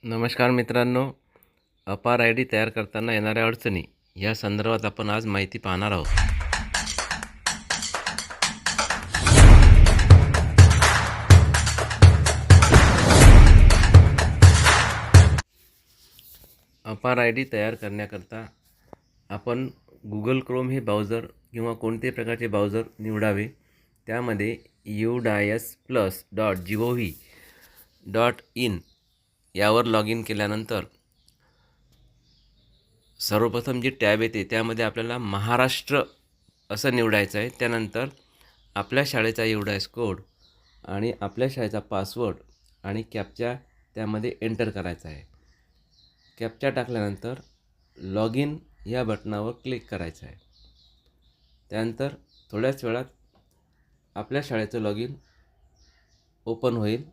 नमस्कार मित्रांनो, अपार आय डी तयार करताना येणाऱ्या अडचणी या संदर्भात आपण आज माहिती पाहणार आहोत. अपार आय डी तयार करण्याकरता आपण गुगल क्रोम हे ब्राउझर किंवा कोणते प्रकारचे ब्राउझर निवडावे. त्यामध्ये udis+.gov.in यावर लॉग इन केल्यानंतर सर्वप्रथम जी टॅब येते त्यामध्ये आपल्याला महाराष्ट्र असं निवडायचं आहे. त्यानंतर आपल्या शाळेचा UDIS कोड आणि आपल्या शाळेचा पासवर्ड आणि कॅप्चा त्यामध्ये एंटर करायचा आहे. कॅप्चा टाकल्यानंतर लॉग इन या बटनावर क्लिक करायचं आहे. त्यानंतर थोड्याच वेळात आपल्या शाळेचं लॉग इन ओपन होईल.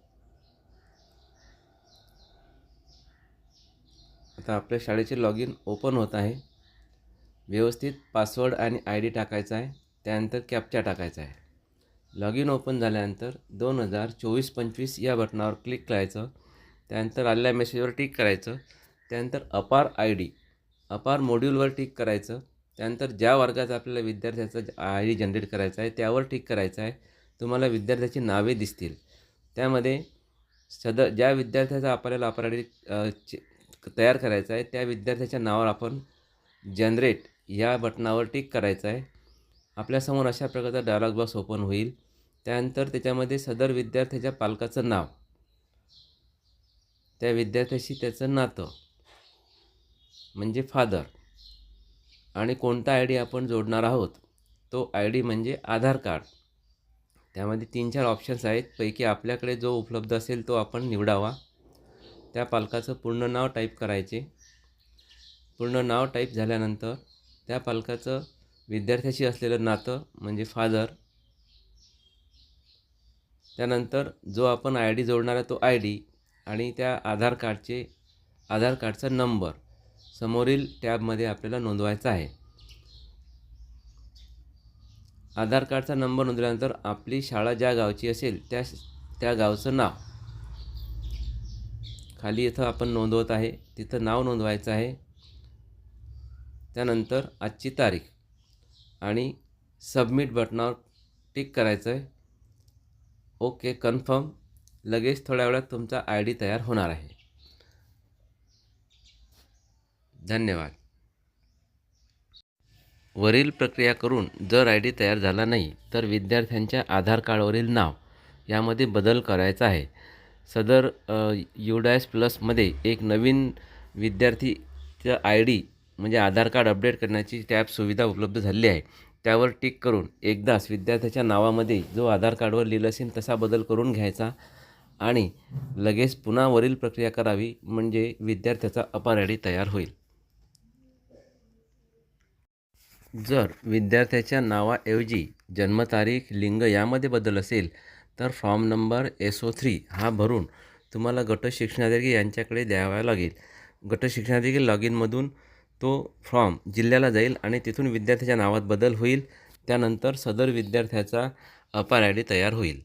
आता आपल्या शाळेचे लॉग इन ओपन होत आहे. व्यवस्थित पासवर्ड आणि ID टाकायचा आहे. त्यानंतर कॅप्चा टाकायचा आहे. लॉग इन ओपन झाल्यानंतर 2024-25 या बटनावर क्लिक करायचं. त्यानंतर आलेल्या मेसेजवर टिक करायचं. त्यानंतर अपार मॉड्यूलवर टिक करायचं. त्यानंतर ज्या वर्गाचा आपल्याला विद्यार्थ्याचा ID जनरेट करायचा आहे त्यावर टिक करायचं आहे. तुम्हाला विद्यार्थ्याची नावे दिसतील. त्यामध्ये ज्या विद्यार्थ्याचा आपल्याला अपार ID तयार करायचा आहे त्या विद्यार्थ्याच्या नावावर आपण जनरेट या बटनावर टिक करायचं आहे. आपल्यासमोर अशा प्रकारचा डायलॉग बॉक्स ओपन होईल. त्यानंतर त्याच्यामध्ये सदर विद्यार्थ्याच्या पालकाचं नाव, त्या विद्यार्थ्याशी त्याचं नातं म्हणजे फादर आणि कोणता ID आपण जोडणार आहोत तो ID म्हणजे आधार कार्ड. त्यामध्ये 3-4 ऑप्शन्स आहेत. पैकी आपल्याकडे जो उपलब्ध असेल तो आपण निवडावा. त्या पालकाचं पूर्ण नाव टाईप करायचे. पूर्ण नाव टाईप झाल्यानंतर त्या पालकाचं विद्यार्थ्याशी असलेलं नातं म्हणजे फादर, त्यानंतर जो आपण ID जोडणार आहे तो ID आणि त्या आधार कार्डचा नंबर समोरील टॅबमध्ये आपल्याला नोंदवायचा आहे. आधार कार्डचा नंबर नोंदवल्यानंतर आपली शाळा ज्या गावची असेल त्या गावचं नाव खाली इथं आपण नोंदवत आहे तिथं नाव नोंदवायचं आहे. त्यानंतर आजची तारीख आणि सबमिट बटनावर टिक करायचं आहे. Okay, confirm. लगेच थोड्या वेळात तुमचा ID तयार होणार आहे. धन्यवाद. वरील प्रक्रिया करून जर ID तयार झाला नाही तर विद्यार्थ्यांच्या आधार कार्डवरील नाव यामध्ये बदल करायचा आहे. सदर UDIS+मध्ये एक नवीन विद्यार्थीचं ID म्हणजे आधार कार्ड अपडेट करण्याची टॅब सुविधा उपलब्ध झाली आहे. त्यावर टिक करून एकदाच विद्यार्थ्याच्या नावामध्ये जो आधार कार्डवर लिहिलं असेल तसा बदल करून घ्यायचा आणि लगेच पुन्हा वरील प्रक्रिया करावी म्हणजे विद्यार्थ्याचा अपार ID तयार होईल. जर विद्यार्थ्याच्या नावाऐवजी जन्मतारीख, लिंग यामध्ये बदल असेल तर फॉर्म नंबर SO3 हा भरून तुम्हाला गट शिक्षणाधिकारी यांच्याकडे द्यावा लागेल. गट शिक्षणाधिकारी लॉग इनमधून तो फॉर्म जिल्ह्याला जाईल आणि तिथून विद्यार्थ्याच्या नावात बदल होईल. त्यानंतर सदर विद्यार्थ्याचा अपार ID तयार होईल.